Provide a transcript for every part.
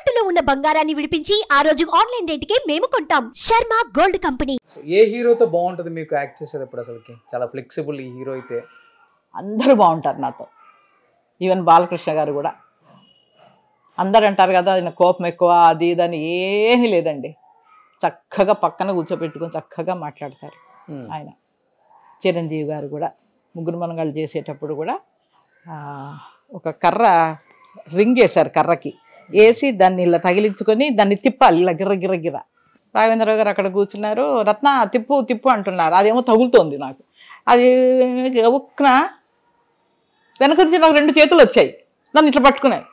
తాకట్టులో ఉన్న బంగారాన్ని విడిపించి ఆ రోజు ఆన్లైన్ రేటుకే మేము కొంటాం. Sharma gold company. ఏ హీరోతో బాగుంటది మీకు యాక్ట్ చేసేటప్పుడు? అసలుకి చాలా ఫ్లెక్సిబుల్ ఈ హీరో అయితే. అందరూ బాగుంటారు నాతో, ఈవెన్ బాలకృష్ణ గారు కూడా. అందరు అంటారు కదా ఆయన కోపం ఎక్కువ అది ఇదని, ఏమీ లేదండి. చక్కగా పక్కన కూర్చోబెట్టుకొని చక్కగా మాట్లాడతారు ఆయన. చిరంజీవి గారు కూడా ముగ్గురు మనగాళ్ళు చేసేటప్పుడు కూడా ఒక కర్ర రింగ్ వేశారు, కర్రకి వేసి దాన్ని ఇలా తగిలించుకొని దాన్ని తిప్పాలి ఇలా గిర్ర గిర్ర గిర్ర. రాఘవేంద్రరావు గారు అక్కడ కూర్చున్నారు, రత్న తిప్పు తిప్పు అంటున్నారు, అదేమో తగులుతోంది నాకు. అది ఒక్కన వెనక నుంచి నాకు 2 చేతులు వచ్చాయి, నన్ను ఇట్లా పట్టుకున్నాయి.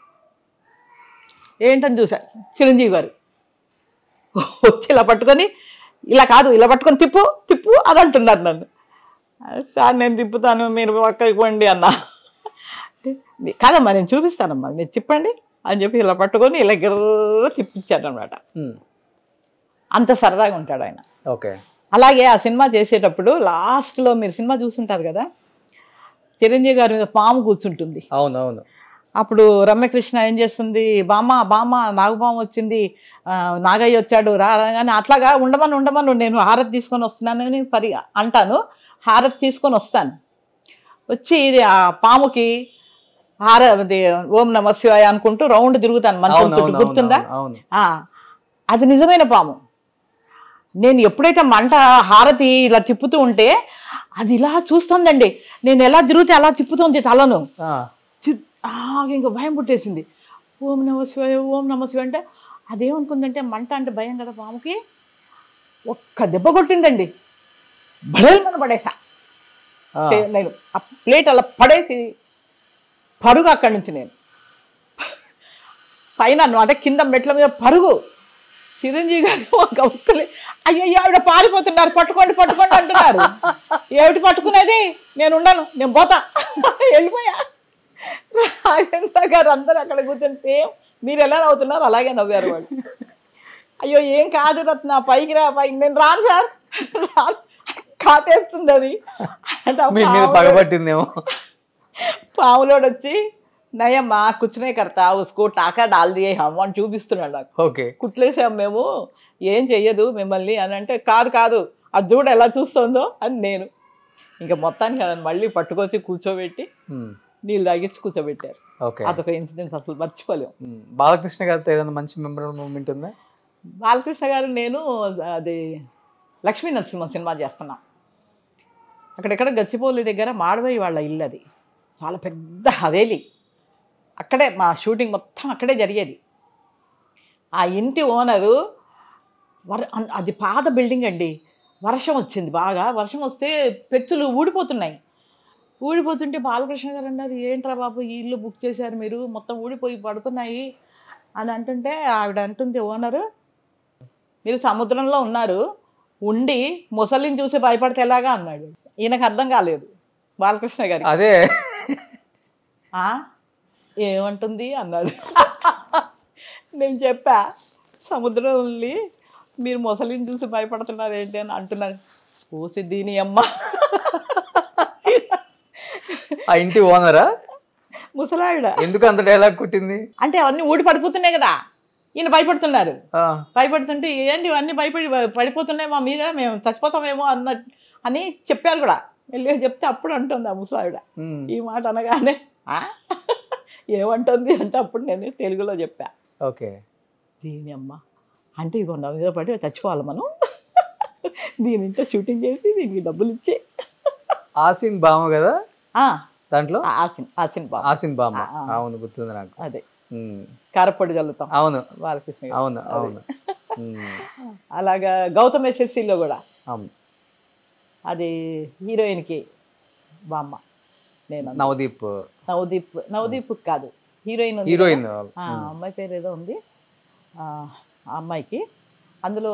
ఏంటని చూసా, చిరంజీవి గారు వచ్చి ఇలా పట్టుకొని, ఇలా కాదు ఇలా పట్టుకొని తిప్పు తిప్పు అని అంటున్నారు నన్ను. సార్ నేను తిప్పుతాను, మీరు పక్కకి పోండి అన్నా. కాదమ్మా నేను చూపిస్తానమ్మా, మీరు తిప్పండి అని చెప్పి ఇలా పట్టుకొని ఇలా గిర్ర తిప్పించాను అనమాట. అంత సరదాగా ఉంటాడు ఆయన. ఓకే. అలాగే ఆ సినిమా చేసేటప్పుడు లాస్ట్లో మీరు సినిమా చూసుంటారు కదా, చిరంజీవి గారి మీద పాము కూర్చుంటుంది. అవునవును. అప్పుడు రమ్యకృష్ణ ఏం చేస్తుంది, బామ్మ బామ్మ నాగపాము వచ్చింది, నాగయ్య వచ్చాడు రా అని అట్లాగా ఉండమను నేను హారతి తీసుకొని వస్తున్నానని అంటాను. హారతి తీసుకొని వస్తాను, వచ్చి ఇది ఆ పాముకి హారతి ఓం నమ శివాయ అనుకుంటూ రౌండ్ తిరుగుతాను మంచం చుట్టూ, గుర్తుందా? అది నిజమైన పాము. నేను ఎప్పుడైతే మంట హారతి ఇలా తిప్పుతూ ఉంటే అది ఇలా చూస్తుందండి, నేను ఎలా తిరిగితే అలా తిప్పుతుంది తలను. ఇంకా భయం పుట్టేసింది. ఓం నమ శివాయ ఓం నమ శివాయ అంటే అదేమనుకుందంటే మంట అంటే భయం కదా పాముకి. ఒక్క దెబ్బ కొట్టిందండి, బడేమని పడేసా. నేను ఆ ప్లేట్ అలా పడేసి పరుగు అక్కడి నుంచి నేను పైన అంటే కింద మెట్ల మీద పరుగు. చిరంజీవి గారు ఒక ఒక్కలే అయ్యయ్యో ఆవిడ పారిపోతున్నారు, పట్టుకోండి పట్టుకోండి అంటున్నారు. ఏమిటి పట్టుకునేది, నేను ఉండను నేను పోతా, వెళ్ళిపోయా. రాజేంద్ర గారు అందరూ అక్కడ కూర్చొని సేమ్ మీరు ఎలా నవ్వుతున్నారు అలాగే నవ్వారు వాళ్ళు. అయ్యో ఏం కాదు రత్న పైకి రా, పైకి. నేను రాను సార్, రాను, కాటేస్తుంది అది పగబట్టిందేమో. పాములోడు వచ్చి నయమ్మా కుచ్చునే కడతా ఉసుకో టాకా డాల్ దియే హమ్ అని చూపిస్తున్నాడు నాకు. ఓకే. కుట్లేసాం మేము, ఏం చెయ్యదు మిమ్మల్ని అని అంటే, కాదు కాదు అది చూడ ఎలా చూస్తుందో అని నేను. ఇంకా మొత్తానికి నన్ను మళ్ళీ పట్టుకొచ్చి కూర్చోబెట్టి నీళ్ళు తాగించి కూర్చోబెట్టారు. అదొక ఇన్సిడెంట్ అసలు మర్చిపోలేము. బాలకృష్ణ గారితో ఏదైనా మంచి మెమరబుల్ మూమెంట్ ఉందా? బాలకృష్ణ గారు నేను అది లక్ష్మీ నరసింహ సినిమా చేస్తున్నాం. అక్కడెక్కడ గచ్చిపోలి దగ్గర మాడవయ్య వాళ్ళ ఇల్లు, అది చాలా పెద్ద హవేలీ. అక్కడే మా షూటింగ్ మొత్తం అక్కడే జరిగేది. ఆ ఇంటి ఓనరు అది పాత బిల్డింగ్ అండి. వర్షం వచ్చింది, బాగా వర్షం వస్తే పెచ్చులు ఊడిపోతుంటే బాలకృష్ణ గారు అన్నారు, ఏంట్రా బాబు ఈ ఇల్లు బుక్ చేశారు మీరు, మొత్తం ఊడిపోయి పడుతున్నాయి అని అంటుంటే ఆవిడ అంటుంది, ఓనరు మీరు సముద్రంలో ఉన్నారు, ఉండి ముసలిని చూసి భయపడితే ఎలాగా అన్నాడు. ఈయనకు అర్థం కాలేదు బాలకృష్ణ గారు. అదే ఏమంటుంది అన్నాడు. నేను చెప్పా, సముద్రం వెళ్ళి మీరు ముసలిని చూసి భయపడుతున్నారు ఏంటి అని అంటున్నారు. ఓసి దీని అమ్మ, ఆ ఇంటి ఓనరా ముసలావిడ ఎందుకు అంత డైలాగ్ కుట్టింది అంటే అవన్నీ ఊడి పడిపోతున్నాయి కదా, ఈయన భయపడుతున్నారు. భయపడుతుంటే ఏంటి ఇవన్నీ పడిపోతున్నాయి మా మీద, మేము చచ్చిపోతామేమో అని చెప్పారు కూడా. వెళ్ళి చెప్తే అప్పుడు అంటుంది ఆ ముసలావిడ ఈ మాట అనగానే, ఏమంటుంది అంటే అప్పుడు నేను తెలుగులో చెప్పా. ఓకే. దీని అమ్మ అంటే ఇగో నా మీద పడి చచ్చిపోవాలి మనం, దీని నుంచో షూటింగ్ చేసి దీనికి డబ్బులు ఇచ్చి. ఆసిన్ బామ కదా దాంట్లో, ఆసిన్ బామ. అవును గుర్తుంది నాకు. అదే కారపొడి చల్లుతాం. అవును బాలకృష్ణ. అవును అవును. అలాగా గౌతమ్ ఎస్ఎస్సిలో కూడా అది హీరోయిన్కి బామ్మ. నేను నవదీప్ కాదు, హీరోయిన్ అమ్మాయి పేరు ఏదో ఉంది, ఆ అమ్మాయికి అందులో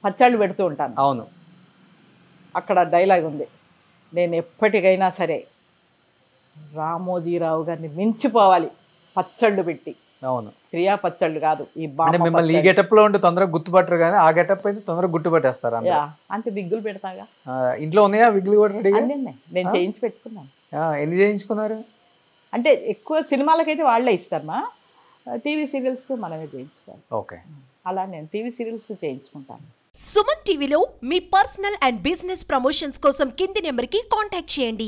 పచ్చళ్ళు పెడుతూ ఉంటాను. అవును. అక్కడ డైలాగ్ ఉంది, నేను ఎప్పటికైనా సరే రామోజీరావు గారిని మించిపోవాలి పచ్చళ్ళు పెట్టి. అవును. క్రియా పచ్చళ్ళు కాదు, ఈ మిమ్మల్ని ఈ గెటప్ లో ఉంటే తొందరగా గుర్తుపట్టరు, కానీ ఆ గెటప్ అయితే తొందరగా గుర్తుపట్టేస్తారు. అంటే విగ్గులు పెడతాగా, ఇంట్లో ఉన్నాయా విగ్గులు కూడా రెడీ? నేను చేయించి పెట్టుకున్నాను. ఎన్ని చేయించుకున్నారు? అంటే ఎక్కువ సినిమాలకైతే వాళ్ళే ఇస్తారమ్మా, టీవీ సీరియల్స్ మనమే చేయించుకోవాలి. ఓకే. అలా నేను టీవీ సీరియల్స్ చేయించుకుంటాను. సుమన్ టీవీలో మీ పర్సనల్ అండ్ బిజినెస్ ప్రమోషన్స్ కోసం కింది నెంబర్కి కాంటాక్ట్ చేయండి.